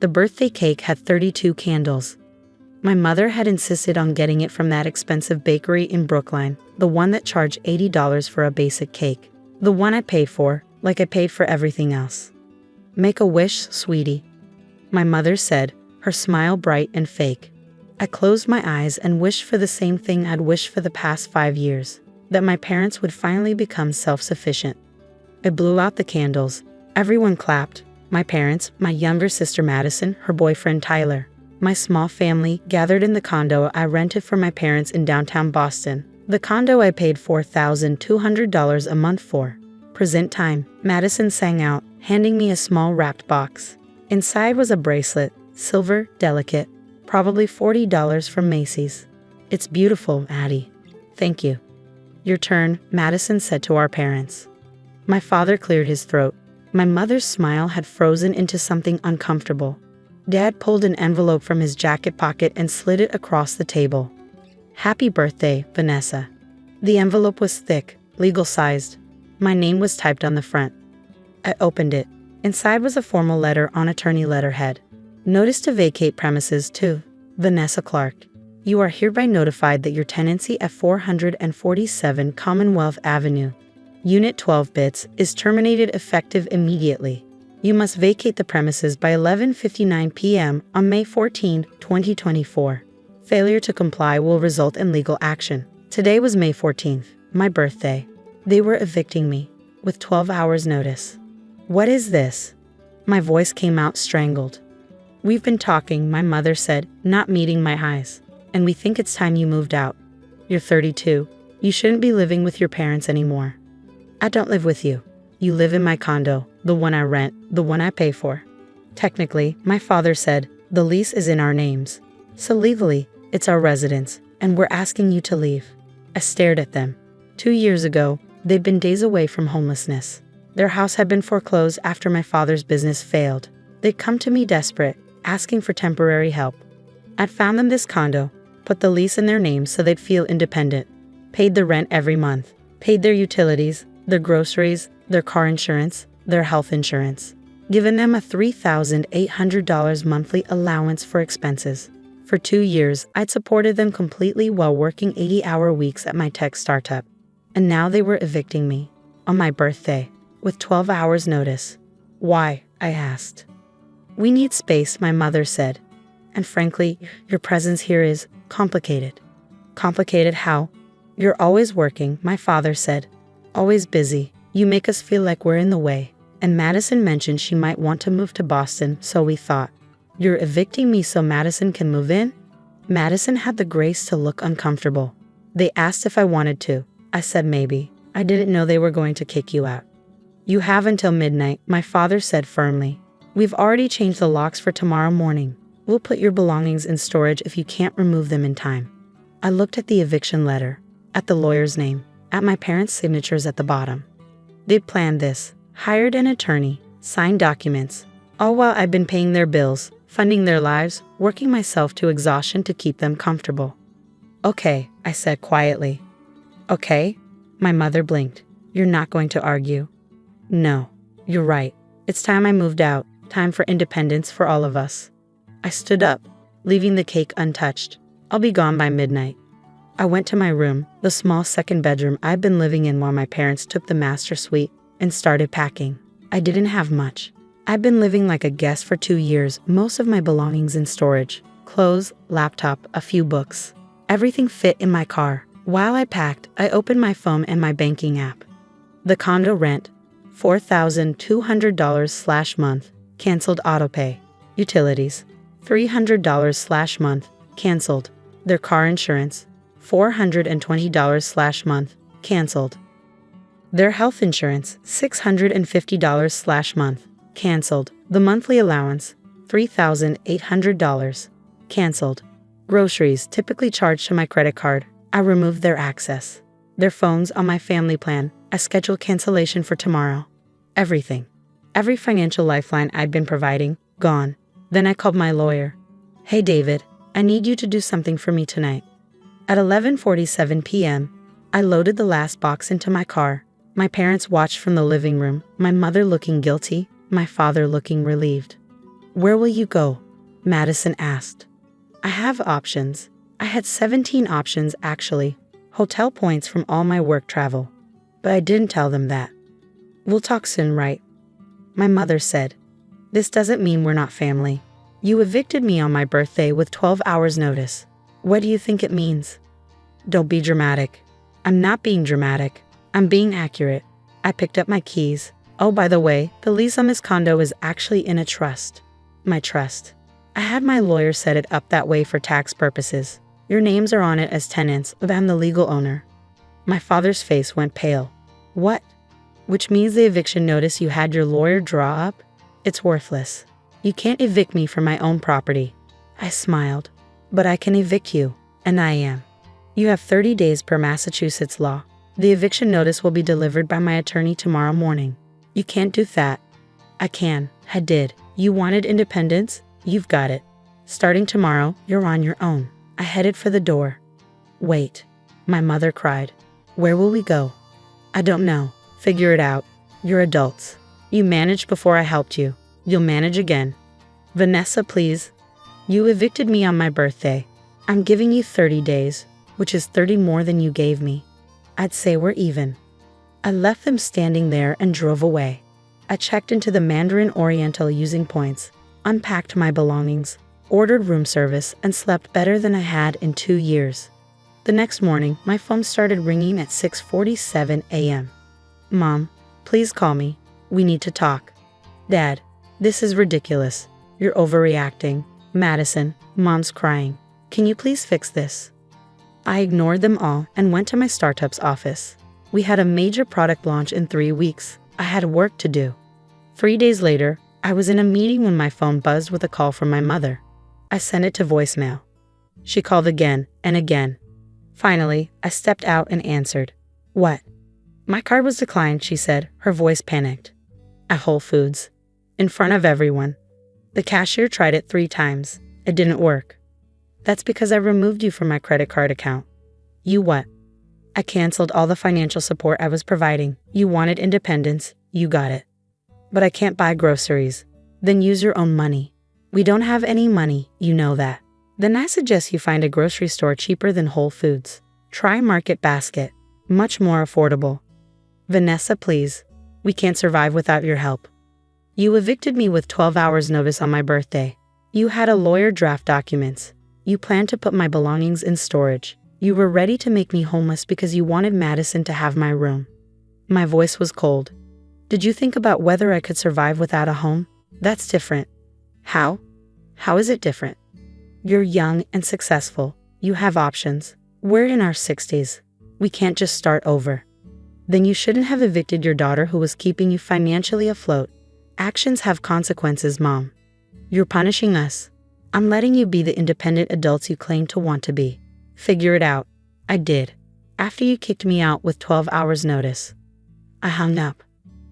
The birthday cake had 32 candles. My mother had insisted on getting it from that expensive bakery in Brookline, the one that charged $80 for a basic cake. The one I paid for, like I paid for everything else. Make a wish, sweetie, my mother said, her smile bright and fake. I closed my eyes and wished for the same thing I'd wished for the past 5 years, that my parents would finally become self-sufficient. I blew out the candles. Everyone clapped. My parents, my younger sister Madison, her boyfriend Tyler. My small family gathered in the condo I rented for my parents in downtown Boston, the condo I paid $4,200 a month for. Present time, Madison sang out, handing me a small wrapped box. Inside was a bracelet, silver, delicate, probably $40 from Macy's. It's beautiful, Addie. Thank you. Your turn, Madison said to our parents. My father cleared his throat. My mother's smile had frozen into something uncomfortable. Dad pulled an envelope from his jacket pocket and slid it across the table. Happy birthday, Vanessa. The envelope was thick, legal-sized. My name was typed on the front. I opened it. Inside was a formal letter on attorney letterhead. Notice to vacate premises to Vanessa Clark. You are hereby notified that your tenancy at 447 Commonwealth Avenue, Unit 12 Bits, is terminated effective immediately. You must vacate the premises by 11:59 p.m. on May 14, 2024. Failure to comply will result in legal action. Today was May 14th, my birthday. They were evicting me, with 12 hours notice. What is this? My voice came out strangled. We've been talking, my mother said, not meeting my eyes, and we think it's time you moved out. You're 32. You shouldn't be living with your parents anymore. I don't live with you. You live in my condo, the one I rent, the one I pay for. Technically, my father said, the lease is in our names. So legally, it's our residence, and we're asking you to leave. I stared at them. 2 years ago, they'd been days away from homelessness. Their house had been foreclosed after my father's business failed. They'd come to me desperate, asking for temporary help. I'd found them this condo, put the lease in their names so they'd feel independent, paid the rent every month, paid their utilities, their groceries, their car insurance, their health insurance, given them a $3,800 monthly allowance for expenses. For 2 years, I'd supported them completely while working 80-hour weeks at my tech startup. And now they were evicting me, on my birthday, with 12 hours notice. Why? I asked. We need space, my mother said. And frankly, your presence here is complicated. Complicated how? You're always working, my father said. Always busy. You make us feel like we're in the way. And Madison mentioned she might want to move to Boston, so we thought. You're evicting me so Madison can move in? Madison had the grace to look uncomfortable. They asked if I wanted to. I said maybe. I didn't know they were going to kick you out. You have until midnight, my father said firmly. We've already changed the locks for tomorrow morning. We'll put your belongings in storage if you can't remove them in time. I looked at the eviction letter, at the lawyer's name, at my parents' signatures at the bottom. They'd planned this, hired an attorney, signed documents, all while I'd been paying their bills, funding their lives, working myself to exhaustion to keep them comfortable. Okay, I said quietly. Okay? My mother blinked. You're not going to argue. No, you're right. It's time I moved out, time for independence for all of us. I stood up, leaving the cake untouched. I'll be gone by midnight. I went to my room, the small second bedroom I'd been living in while my parents took the master suite, and started packing. I didn't have much. I'd been living like a guest for 2 years, most of my belongings in storage, clothes, laptop, a few books. Everything fit in my car. While I packed, I opened my phone and my banking app. The condo rent, $4,200/month, canceled autopay. Utilities, $300/month, canceled. Their car insurance, $420/month, canceled. Their health insurance, $650/month, canceled. The monthly allowance, $3,800, canceled. Groceries typically charged to my credit card. I removed their access. Their phones on my family plan. I scheduled cancellation for tomorrow. Everything. Every financial lifeline I'd been providing, gone. Then I called my lawyer. Hey David, I need you to do something for me tonight. At 11:47 p.m., I loaded the last box into my car. My parents watched from the living room, my mother looking guilty, my father looking relieved. Where will you go? Madison asked. I have options. I had 17 options actually. Hotel points from all my work travel. But I didn't tell them that. We'll talk soon, right? My mother said. This doesn't mean we're not family. You evicted me on my birthday with 12 hours notice. What do you think it means? Don't be dramatic. I'm not being dramatic. I'm being accurate. I picked up my keys. Oh, by the way, the lease on this condo is actually in a trust. My trust. I had my lawyer set it up that way for tax purposes. Your names are on it as tenants, but I'm the legal owner. My father's face went pale. What? Which means the eviction notice you had your lawyer draw up? It's worthless. You can't evict me from my own property. I smiled. But I can evict you, and I am. You have 30 days per Massachusetts law. The eviction notice will be delivered by my attorney tomorrow morning. You can't do that. I can. I did. You wanted independence? You've got it. Starting tomorrow, you're on your own. I headed for the door. Wait. My mother cried. Where will we go? I don't know. Figure it out. You're adults. You managed before I helped you. You'll manage again. Vanessa, please. You evicted me on my birthday. I'm giving you 30 days, which is 30 more than you gave me. I'd say we're even. I left them standing there and drove away. I checked into the Mandarin Oriental using points, unpacked my belongings, ordered room service, and slept better than I had in 2 years. The next morning, my phone started ringing at 6:47 a.m. Mom, please call me. We need to talk. Dad, this is ridiculous. You're overreacting. Madison, Mom's crying. Can you please fix this? I ignored them all and went to my startup's office. We had a major product launch in 3 weeks. I had work to do. 3 days later, I was in a meeting when my phone buzzed with a call from my mother. I sent it to voicemail. She called again and again. Finally, I stepped out and answered. What? My card was declined, she said, her voice panicked. At Whole Foods. In front of everyone. The cashier tried it 3 times. It didn't work. That's because I removed you from my credit card account. You what? I canceled all the financial support I was providing. You wanted independence. You got it. But I can't buy groceries. Then use your own money. We don't have any money, you know that. Then I suggest you find a grocery store cheaper than Whole Foods. Try Market Basket. Much more affordable. Vanessa, please. We can't survive without your help. You evicted me with 12 hours notice on my birthday. You had a lawyer draft documents. You planned to put my belongings in storage. You were ready to make me homeless because you wanted Madison to have my room. My voice was cold. Did you think about whether I could survive without a home? That's different. How? How is it different? You're young and successful. You have options. We're in our 60s. We can't just start over. Then you shouldn't have evicted your daughter who was keeping you financially afloat. Actions have consequences, Mom. You're punishing us. I'm letting you be the independent adults you claim to want to be. Figure it out. I did. After you kicked me out with 12 hours notice. I hung up.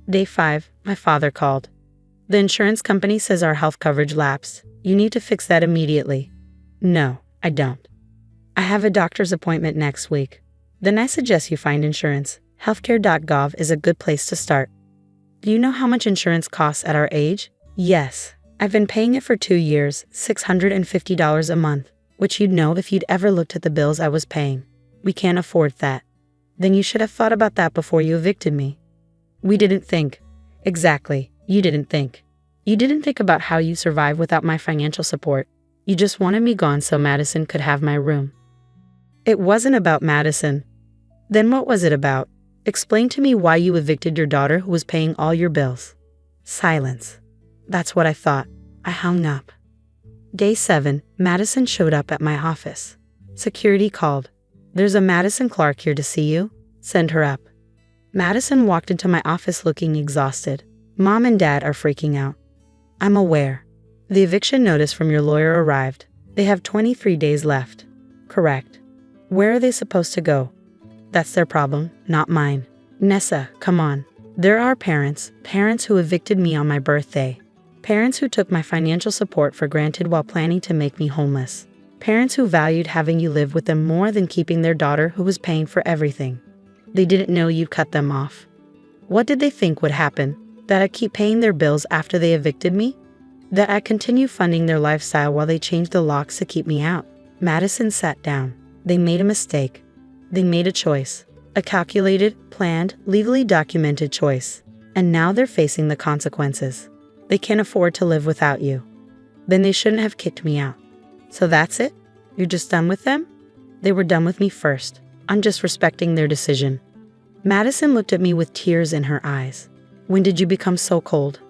Day 5, my father called. The insurance company says our health coverage lapsed. You need to fix that immediately. No, I don't. I have a doctor's appointment next week. Then I suggest you find insurance. Healthcare.gov is a good place to start. Do you know how much insurance costs at our age? Yes. I've been paying it for 2 years, $650 a month, which you'd know if you'd ever looked at the bills I was paying. We can't afford that. Then you should have thought about that before you evicted me. We didn't think. Exactly, you didn't think. You didn't think about how you survive without my financial support. You just wanted me gone so Madison could have my room. It wasn't about Madison. Then what was it about? Explain to me why you evicted your daughter who was paying all your bills. Silence. That's what I thought. I hung up. Day 7, Madison showed up at my office. Security called. There's a Madison Clark here to see you. Send her up. Madison walked into my office looking exhausted. Mom and Dad are freaking out. I'm aware. The eviction notice from your lawyer arrived. They have 23 days left. Correct. Where are they supposed to go? That's their problem, not mine. Nessa, come on. There are parents who evicted me on my birthday. Parents who took my financial support for granted while planning to make me homeless. Parents who valued having you live with them more than keeping their daughter who was paying for everything. They didn't know you'd cut them off. What did they think would happen? That I'd keep paying their bills after they evicted me? That I continue funding their lifestyle while they change the locks to keep me out. Madison sat down. They made a mistake. They made a choice. A calculated, planned, legally documented choice. And now they're facing the consequences. They can't afford to live without you. Then they shouldn't have kicked me out. So that's it? You're just done with them? They were done with me first. I'm just respecting their decision. Madison looked at me with tears in her eyes. When did you become so cold?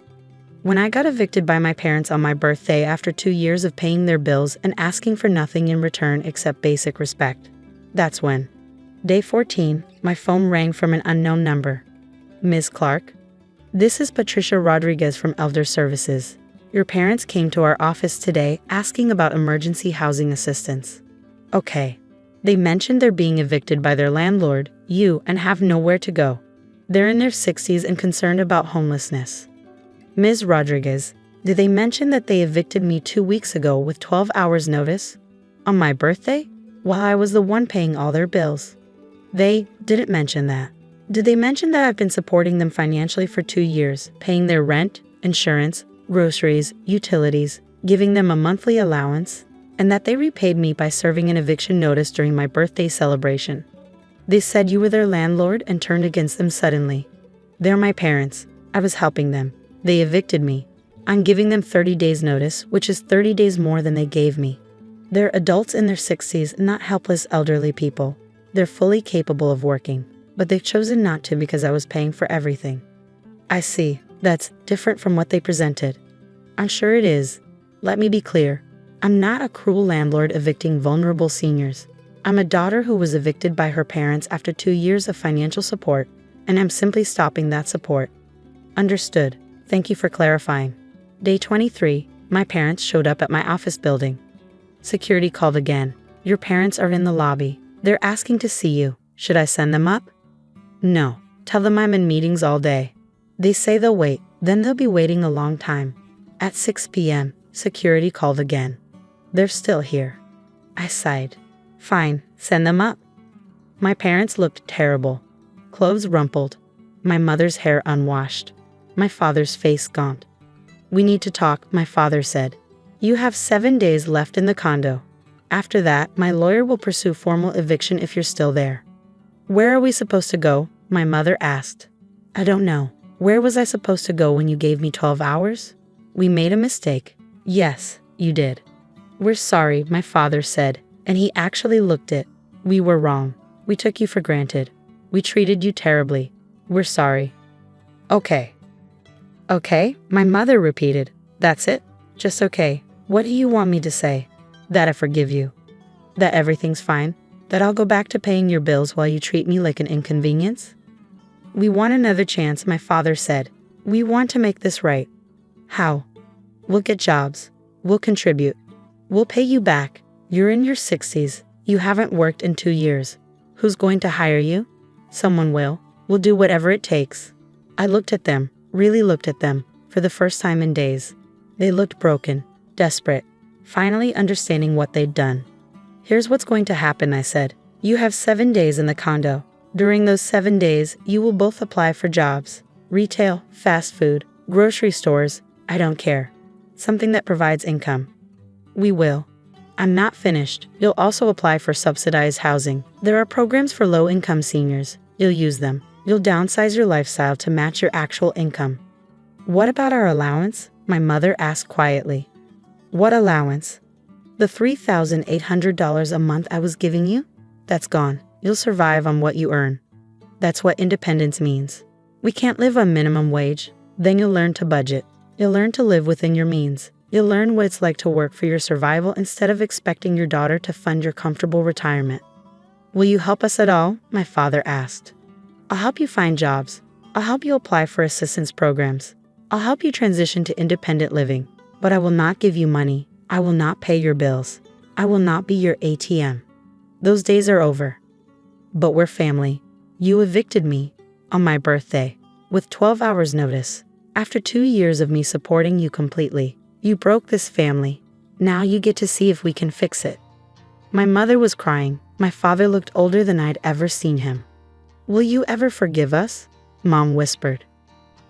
When I got evicted by my parents on my birthday after 2 years of paying their bills and asking for nothing in return except basic respect. That's when. Day 14, my phone rang from an unknown number. Ms. Clark? This is Patricia Rodriguez from Elder Services. Your parents came to our office today asking about emergency housing assistance. Okay. They mentioned they're being evicted by their landlord, you, and have nowhere to go. They're in their 60s and concerned about homelessness. Ms. Rodriguez, did they mention that they evicted me 2 weeks ago with 12 hours notice? On my birthday? While I was the one paying all their bills. They didn't mention that. Did they mention that I've been supporting them financially for 2 years, paying their rent, insurance, groceries, utilities, giving them a monthly allowance, and that they repaid me by serving an eviction notice during my birthday celebration? They said you were their landlord and turned against them suddenly. They're my parents. I was helping them. They evicted me. I'm giving them 30 days notice, which is 30 days more than they gave me. They're adults in their 60s, not helpless elderly people. They're fully capable of working, but they've chosen not to because I was paying for everything. I see. That's different from what they presented. I'm sure it is. Let me be clear. I'm not a cruel landlord evicting vulnerable seniors. I'm a daughter who was evicted by her parents after 2 years of financial support, and I'm simply stopping that support. Understood. Thank you for clarifying. Day 23, my parents showed up at my office building. Security called again. Your parents are in the lobby. They're asking to see you. Should I send them up? No. Tell them I'm in meetings all day. They say they'll wait, then they'll be waiting a long time. At 6 p.m., security called again. They're still here. I sighed. Fine, send them up. My parents looked terrible. Clothes rumpled. My mother's hair unwashed. My father's face gaunt. We need to talk, my father said. You have 7 days left in the condo. After that, my lawyer will pursue formal eviction if you're still there. Where are we supposed to go? My mother asked. I don't know. Where was I supposed to go when you gave me 12 hours? We made a mistake. Yes, you did. We're sorry, my father said, and he actually looked it. We were wrong. We took you for granted. We treated you terribly. We're sorry. Okay. Okay, my mother repeated. That's it? Just okay. What do you want me to say? That I forgive you. That everything's fine? That I'll go back to paying your bills while you treat me like an inconvenience? We want another chance, my father said. We want to make this right. How? We'll get jobs. We'll contribute. We'll pay you back. You're in your 60s. You haven't worked in 2 years. Who's going to hire you? Someone will. We'll do whatever it takes. I looked at them, really looked at them, for the first time in days. They looked broken, desperate, finally understanding what they'd done. Here's what's going to happen, I said. You have 7 days in the condo. During those 7 days, you will both apply for jobs. Retail, fast food, grocery stores, I don't care. Something that provides income. We will. I'm not finished. You'll also apply for subsidized housing. There are programs for low-income seniors. You'll use them. You'll downsize your lifestyle to match your actual income. What about our allowance? My mother asked quietly. What allowance? The $3,800 a month I was giving you? That's gone. You'll survive on what you earn. That's what independence means. We can't live on minimum wage. Then you'll learn to budget. You'll learn to live within your means. You'll learn what it's like to work for your survival instead of expecting your daughter to fund your comfortable retirement. Will you help us at all? My father asked. I'll help you find jobs. I'll help you apply for assistance programs. I'll help you transition to independent living. But I will not give you money. I will not pay your bills. I will not be your ATM. Those days are over. But we're family. You evicted me on my birthday with 12 hours notice. After 2 years of me supporting you completely, you broke this family. Now you get to see if we can fix it. My mother was crying. My father looked older than I'd ever seen him. Will you ever forgive us? Mom whispered.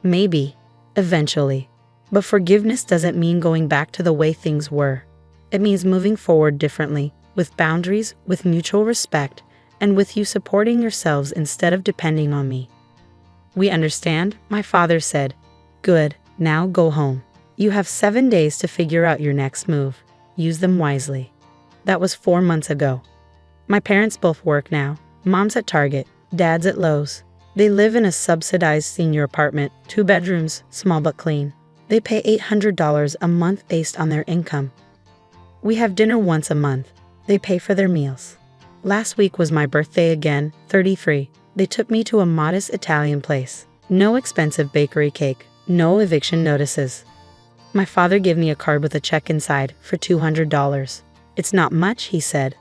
Maybe. Eventually. But forgiveness doesn't mean going back to the way things were. It means moving forward differently, with boundaries, with mutual respect, and with you supporting yourselves instead of depending on me. We understand, my father said. Good, now go home. You have 7 days to figure out your next move. Use them wisely. That was 4 months ago. My parents both work now. Mom's at Target, dad's at Lowe's. They live in a subsidized senior apartment, 2 bedrooms, small but clean. They pay $800 a month based on their income. We have dinner once a month. They pay for their meals. Last week was my birthday again, 33. They took me to a modest Italian place. No expensive bakery cake, no eviction notices. My father gave me a card with a check inside for $200. It's not much, he said,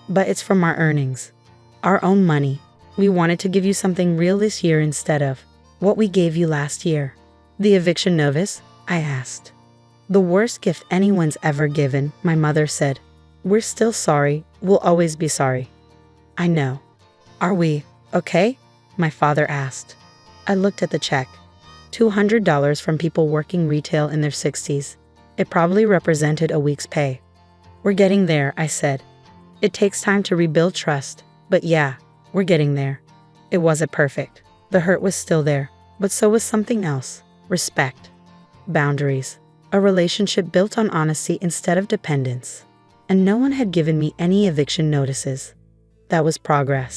but it's from our earnings. Our own money. We wanted to give you something real this year instead of what we gave you last year. The eviction notice? I asked. The worst gift anyone's ever given, my mother said. We're still sorry. We'll always be sorry. I know. Are we okay? My father asked. I looked at the check. $200 from people working retail in their 60s. It probably represented a week's pay. We're getting there, I said. It takes time to rebuild trust, but yeah, we're getting there. It wasn't perfect. The hurt was still there, but so was something else. Respect. Boundaries. A relationship built on honesty instead of dependence. And no one had given me any eviction notices. That was progress.